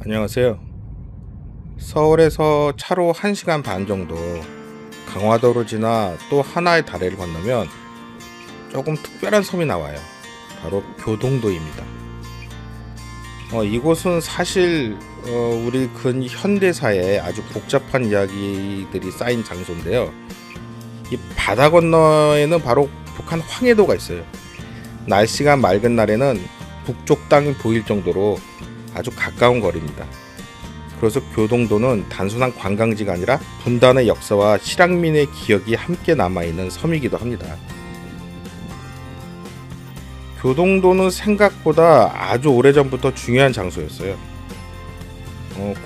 안녕하세요. 서울에서 차로 1시간 반 정도 강화도로 지나 또 하나의 다리를 건너면 조금 특별한 섬이 나와요. 바로 교동도입니다. 이곳은 사실 우리 근현대사에 아주 복잡한 이야기들이 쌓인 장소인데요. 이 바다 건너에는 바로 북한 황해도가 있어요. 날씨가 맑은 날에는 북쪽 땅이 보일 정도로 아주 가까운 거리입니다. 그래서 교동도는 단순한 관광지가 아니라 분단의 역사와 실향민의 기억이 함께 남아있는 섬이기도 합니다. 교동도는 생각보다 아주 오래전부터 중요한 장소였어요.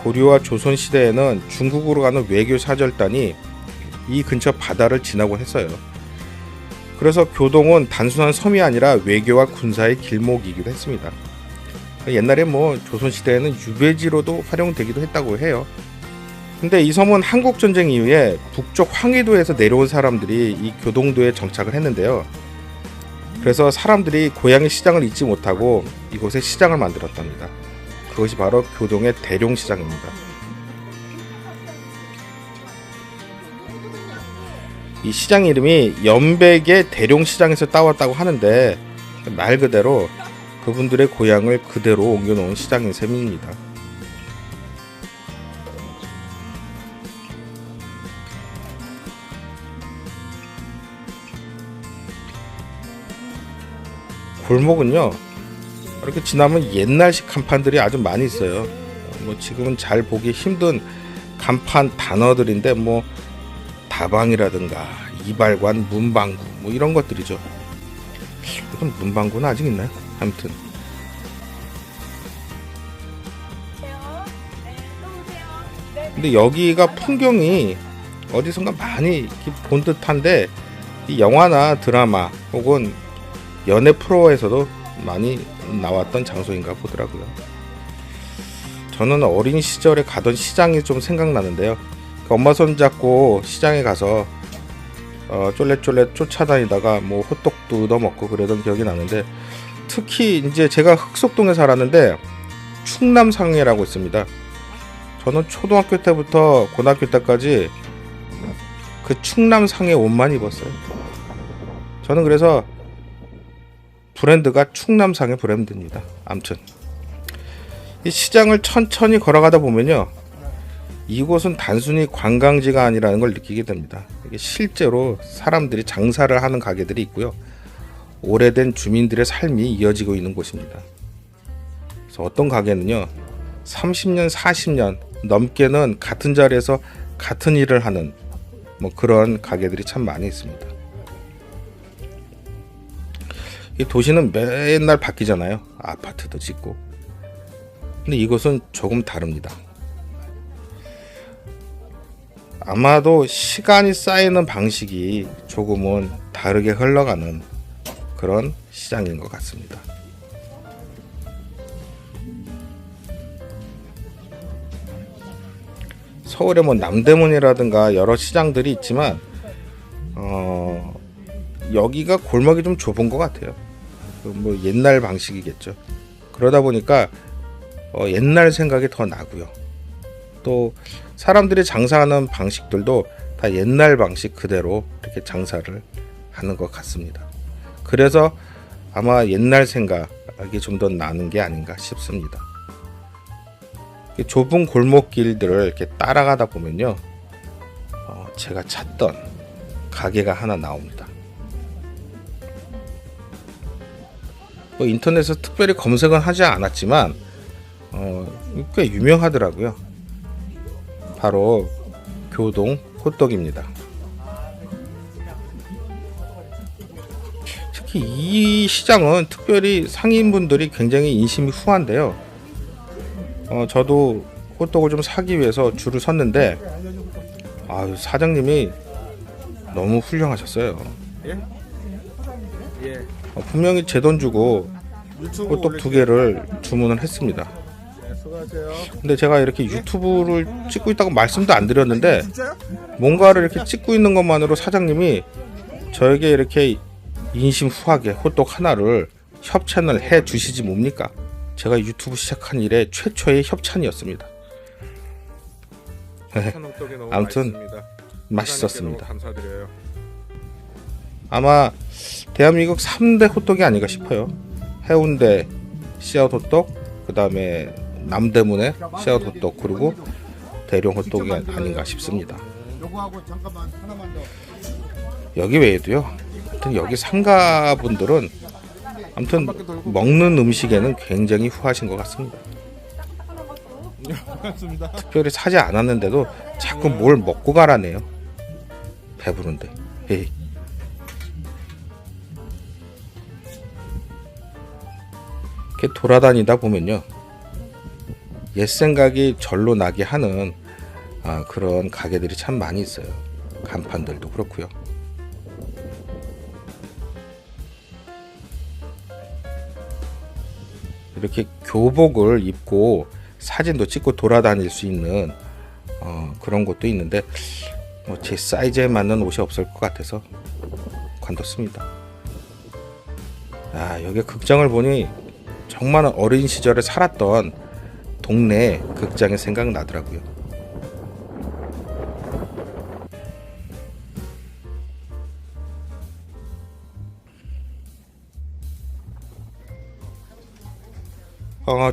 고려와 조선시대에는 중국으로 가는 외교 사절단이 이 근처 바다를 지나곤 했어요. 그래서 교동은 단순한 섬이 아니라 외교와 군사의 길목이기도 했습니다. 옛날에 조선시대에는 유배지로도 활용되기도 했다고 해요. 근데 이 섬은 한국전쟁 이후에 북쪽 황해도에서 내려온 사람들이 이 교동도에 정착을 했는데요. 그래서 사람들이 고향의 시장을 잊지 못하고 이곳에 시장을 만들었답니다. 그것이 바로 교동의 대룡시장입니다. 이 시장 이름이 연백의 대룡시장에서 따왔다고 하는데 말 그대로 그분들의 고향을 그대로 옮겨놓은 시장인 셈입니다. 골목은요, 이렇게 지나면 옛날식 간판들이 아주 많이 있어요. 지금은 잘 보기 힘든 간판 단어들인데 다방이라든가 이발관, 문방구 이런 것들이죠. 그럼 문방구는 아직 있나요? 아무튼 근데 여기가 풍경이 어디선가 많이 본 듯한데 이 영화나 드라마 혹은 연애 프로에서도 많이 나왔던 장소인가 보더라고요. 저는 어린 시절에 가던 시장이 좀 생각나는데요. 엄마 손 잡고 시장에 가서 쫄래쫄래 쫓아다니다가 호떡도 얻어먹고 그러던 기억이 나는데, 특히 이제 제가 흑석동에 살았는데 충남상해라고 있습니다. 저는 초등학교 때부터 고등학교 때까지 그 충남상해 옷만 입었어요. 저는 그래서 브랜드가 충남상해 브랜드입니다. 아무튼 이 시장을 천천히 걸어가다 보면요, 이곳은 단순히 관광지가 아니라는 걸 느끼게 됩니다. 이게 실제로 사람들이 장사를 하는 가게들이 있고요, 오래된 주민들의 삶이 이어지고 있는 곳입니다. 그래서 어떤 가게는요 30년 40년 넘게는 같은 자리에서 같은 일을 하는 그런 가게들이 참 많이 있습니다. 이 도시는 맨날 바뀌잖아요. 아파트도 짓고. 근데 이곳은 조금 다릅니다. 아마도 시간이 쌓이는 방식이 조금은 다르게 흘러가는 그런 시장인 것 같습니다. 서울에 남대문이라든가 여러 시장들이 있지만 여기가 골목이 좀 좁은 것 같아요. 옛날 방식이겠죠. 그러다 보니까 옛날 생각이 더 나고요. 또 사람들이 장사하는 방식들도 다 옛날 방식 그대로 이렇게 장사를 하는 것 같습니다. 그래서 아마 옛날 생각이 좀 더 나는 게 아닌가 싶습니다. 좁은 골목길들을 이렇게 따라가다 보면요, 제가 찾던 가게가 하나 나옵니다. 인터넷에서 특별히 검색은 하지 않았지만 꽤 유명하더라고요. 바로 교동 호떡입니다. 특히 이 시장은 특별히 상인분들이 굉장히 인심이 후한데요. 저도 호떡을 좀 사기 위해서 줄을 섰는데 사장님이 너무 훌륭하셨어요. 분명히 제 돈 주고 호떡 2개를 주문을 했습니다. 근데 제가 이렇게 유튜브를 찍고 있다고 말씀도 안 드렸는데 뭔가를 이렇게 찍고 있는 것만으로 사장님이 저에게 이렇게 인심 후하게 호떡 하나를 협찬을 해 주시지 뭡니까? 제가 유튜브 시작한 이래 최초의 협찬이었습니다. 아무튼 맛있었습니다. 감사드려요. 아마 대한민국 3대 호떡이 아닌가 싶어요. 해운대 씨앗 호떡, 그 다음에 남대문의 씨앗 호떡, 그리고 대령 호떡이 아닌가 싶습니다. 여기 외에도요. 아무튼 여기 상가분들은 아무튼 먹는 음식에는 굉장히 후하신 것 같습니다. 특별히 사지 않았는데도 자꾸 뭘 먹고 가라네요. 배부른데. 에이. 이렇게 돌아다니다 보면요, 옛 생각이 절로 나게 하는 그런 가게들이 참 많이 있어요. 간판들도 그렇고요. 이렇게 교복을 입고 사진도 찍고 돌아다닐 수 있는 그런 곳도 있는데 제 사이즈에 맞는 옷이 없을 것 같아서 관뒀습니다. 여기 극장을 보니 정말 어린 시절에 살았던 동네 극장이 생각나더라고요.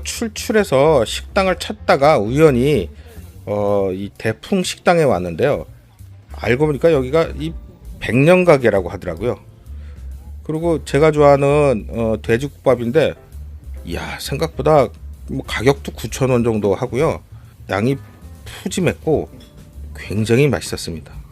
출출해서 식당을 찾다가 우연히 이 대풍 식당에 왔는데요. 알고 보니까 여기가 이 백년 가게라고 하더라고요. 그리고 제가 좋아하는 돼지국밥인데, 이야, 생각보다 뭐 가격도 9,000원 정도 하고요. 양이 푸짐했고 굉장히 맛있었습니다.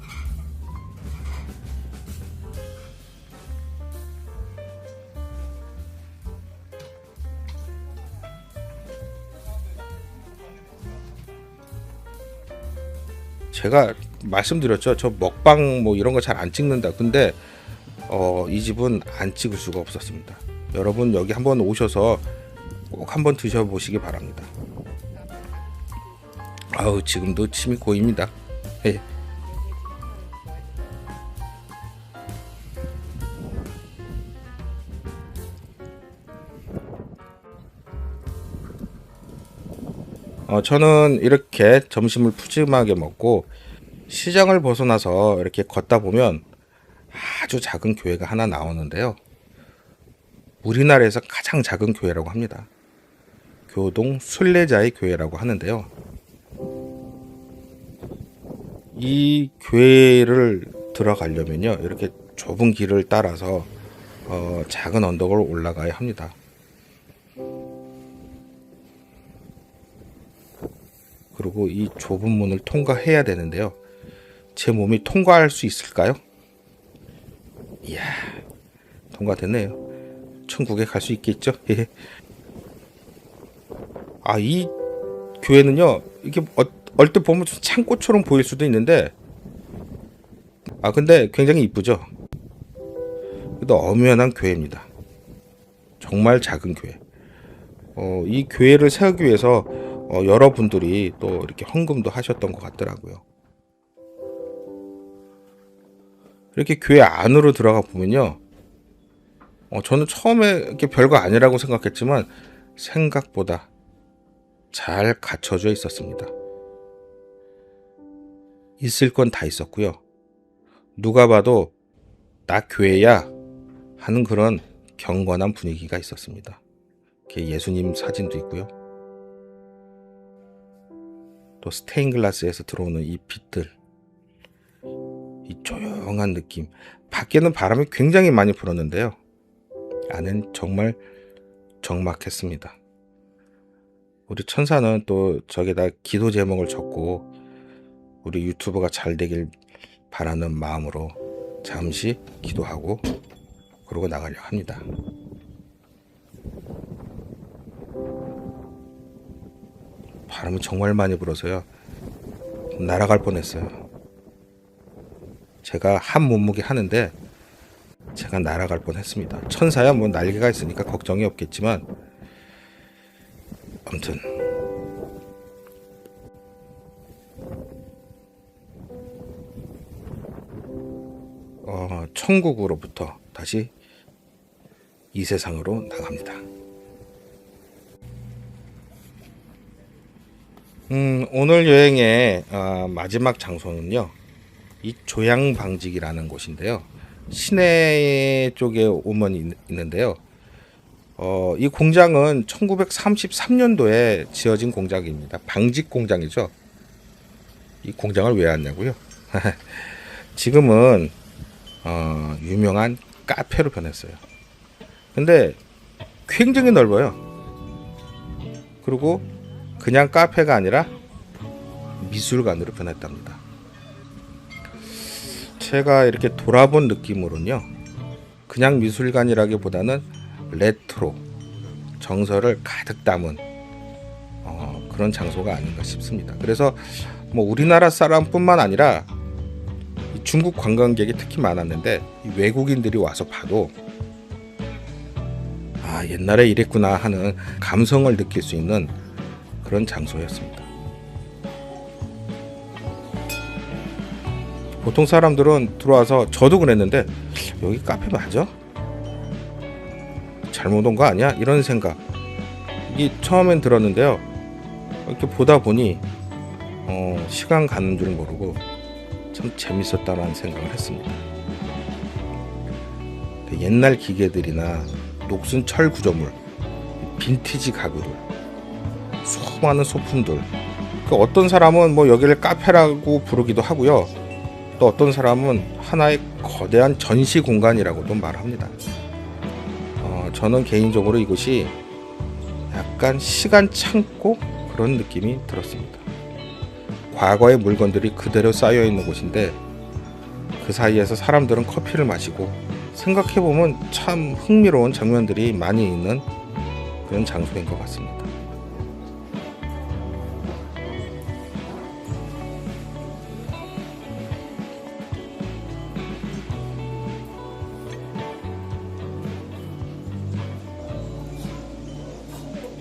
제가 말씀드렸죠. 저 먹방 뭐 이런 거 잘 안 찍는다. 근데 이 집은 안 찍을 수가 없었습니다. 여러분 여기 한번 오셔서 꼭 한번 드셔보시기 바랍니다. 지금도 침이 고입니다. 예. 저는 이렇게 점심을 푸짐하게 먹고 시장을 벗어나서 이렇게 걷다 보면 아주 작은 교회가 하나 나오는데요. 우리나라에서 가장 작은 교회라고 합니다. 교동 순례자의 교회라고 하는데요. 이 교회를 들어가려면요, 이렇게 좁은 길을 따라서 작은 언덕을 올라가야 합니다. 그리고 이 좁은 문을 통과해야 되는데요. 제 몸이 통과할 수 있을까요? 이야, 통과됐네요. 천국에 갈 수 있겠죠? 이 교회는요, 이게 얼핏 보면 창고처럼 보일 수도 있는데, 근데 굉장히 이쁘죠? 그래도 엄연한 교회입니다. 정말 작은 교회. 이 교회를 세우기 위해서 여러분들이 또 이렇게 헌금도 하셨던 것 같더라고요. 이렇게 교회 안으로 들어가 보면요, 저는 처음에 이렇게 별거 아니라고 생각했지만 생각보다 잘 갖춰져 있었습니다. 있을 건 다 있었고요. 누가 봐도 나 교회야 하는 그런 경건한 분위기가 있었습니다. 이렇게 예수님 사진도 있고요. 또 스테인글라스에서 들어오는 이 빛들, 이 조용한 느낌. 밖에는 바람이 굉장히 많이 불었는데요, 안은 정말 적막했습니다. 우리 천사는 또 저기다 기도 제목을 적고 우리 유튜브가 잘 되길 바라는 마음으로 잠시 기도하고 그러고 나가려 합니다. 바람이 정말 많이 불어서요, 날아갈 뻔했어요. 제가 한 몸무게 하는데 제가 날아갈 뻔했습니다. 천사야 뭐 날개가 있으니까 걱정이 없겠지만, 아무튼 천국으로부터 다시 이 세상으로 나갑니다. 오늘 여행의 마지막 장소는요, 이 조양방직이라는 곳인데요. 시내 쪽에 오면 있는데요. 이 공장은 1933년도에 지어진 공장입니다. 방직 공장이죠. 이 공장을 왜 왔냐고요? 지금은 유명한 카페로 변했어요. 근데 굉장히 넓어요. 그리고 그냥 카페가 아니라 미술관으로 변했답니다. 제가 이렇게 돌아본 느낌으로는요, 그냥 미술관이라기보다는 레트로, 정서를 가득 담은 그런 장소가 아닌가 싶습니다. 그래서 뭐 우리나라 사람뿐만 아니라 중국 관광객이 특히 많았는데, 이 외국인들이 와서 봐도 옛날에 이랬구나 하는 감성을 느낄 수 있는 그런 장소였습니다. 보통 사람들은 들어와서, 저도 그랬는데, 여기 카페 맞아? 잘못 온 거 아니야? 이런 생각이 처음엔 들었는데요. 이렇게 보다 보니 시간 가는 줄 모르고 참 재밌었다라는 생각을 했습니다. 옛날 기계들이나 녹슨 철 구조물, 빈티지 가구들, 수많은 소품들, 어떤 사람은 뭐 여기를 카페라고 부르기도 하고요, 또 어떤 사람은 하나의 거대한 전시 공간이라고도 말합니다. 저는 개인적으로 이곳이 약간 시간 창고 그런 느낌이 들었습니다. 과거의 물건들이 그대로 쌓여 있는 곳인데, 그 사이에서 사람들은 커피를 마시고, 생각해보면 참 흥미로운 장면들이 많이 있는 그런 장소인 것 같습니다.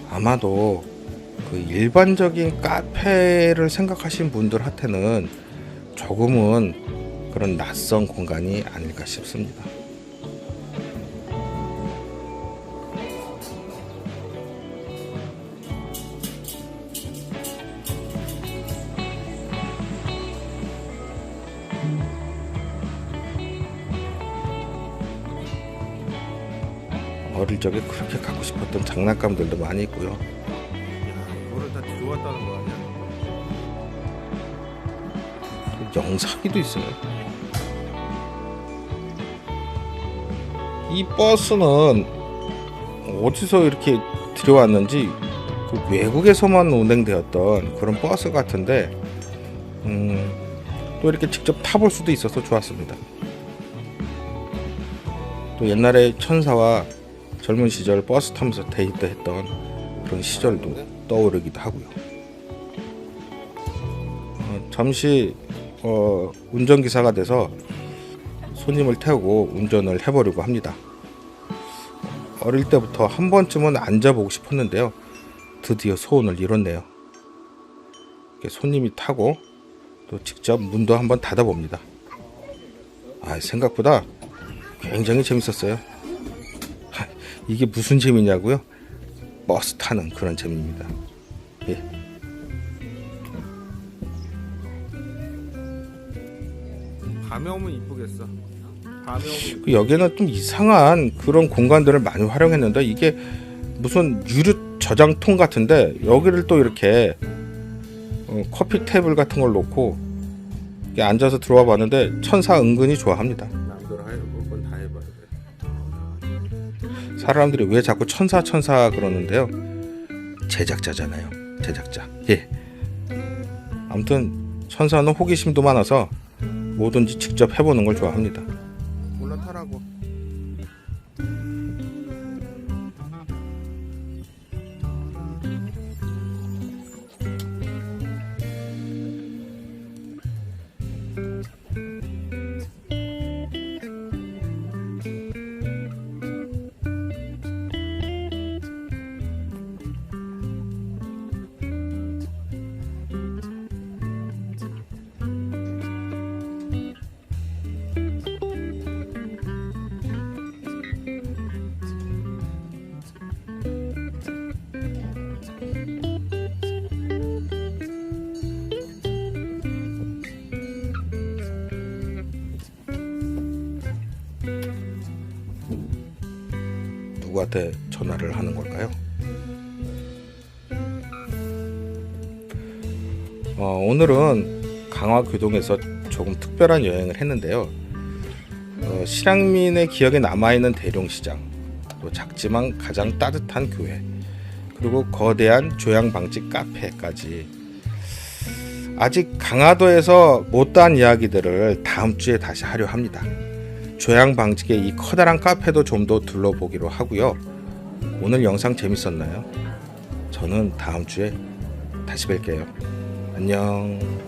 아마도 그 일반적인 카페를 생각하신 분들한테는 조금은 그런 낯선 공간이 아닐까 싶습니다. 어릴 적에 그렇게 갖고 싶었던 장난감들도 많이 있고요. 이거를 다 들어왔다는 거 아니야? 영사기도 있어요. 이 버스는 어디서 이렇게 들여왔는지, 그 외국에서만 운행되었던 그런 버스 같은데, 또 이렇게 직접 타볼 수도 있어서 좋았습니다. 또 옛날에 천사와 젊은 시절 버스 타면서 데이트했던 그런 시절도 떠오르기도 하고요. 잠시 운전기사가 돼서 손님을 태우고 운전을 해보려고 합니다. 어릴 때부터 한 번쯤은 앉아보고 싶었는데요, 드디어 소원을 이뤘네요. 손님이 타고 또 직접 문도 한번 닫아봅니다. 생각보다 굉장히 재밌었어요. 이게 무슨 재미냐고요? 버스 타는 그런 재미입니다. 예. 밤에 오면 이쁘겠어. 밤에 오면. 여기는 좀 이상한 그런 공간들을 많이 활용했는데, 이게 무슨 유리 저장통 같은데, 여기를 또 이렇게 커피 테이블 같은 걸 놓고 앉아서 들어와 봤는데, 천사 은근히 좋아합니다. 사람들이 왜 자꾸 천사 그러는데요, 제작자잖아요. 제작자. 예. 아무튼 천사는 호기심도 많아서 뭐든지 직접 해보는 걸 좋아합니다. 올라타라고. 누구한테 전화를 하는 걸까요? 오늘은 강화교동에서 조금 특별한 여행을 했는데요. 실향민의 기억에 남아있는 대룡시장, 또 작지만 가장 따뜻한 교회, 그리고 거대한 조양방지 카페까지 아직 강화도에서 못다한 이야기들을 다음 주에 다시 하려 합니다. 조양방직의 이 커다란 카페도 좀 더 둘러보기로 하고요. 오늘 영상 재밌었나요? 저는 다음 주에 다시 뵐게요. 안녕.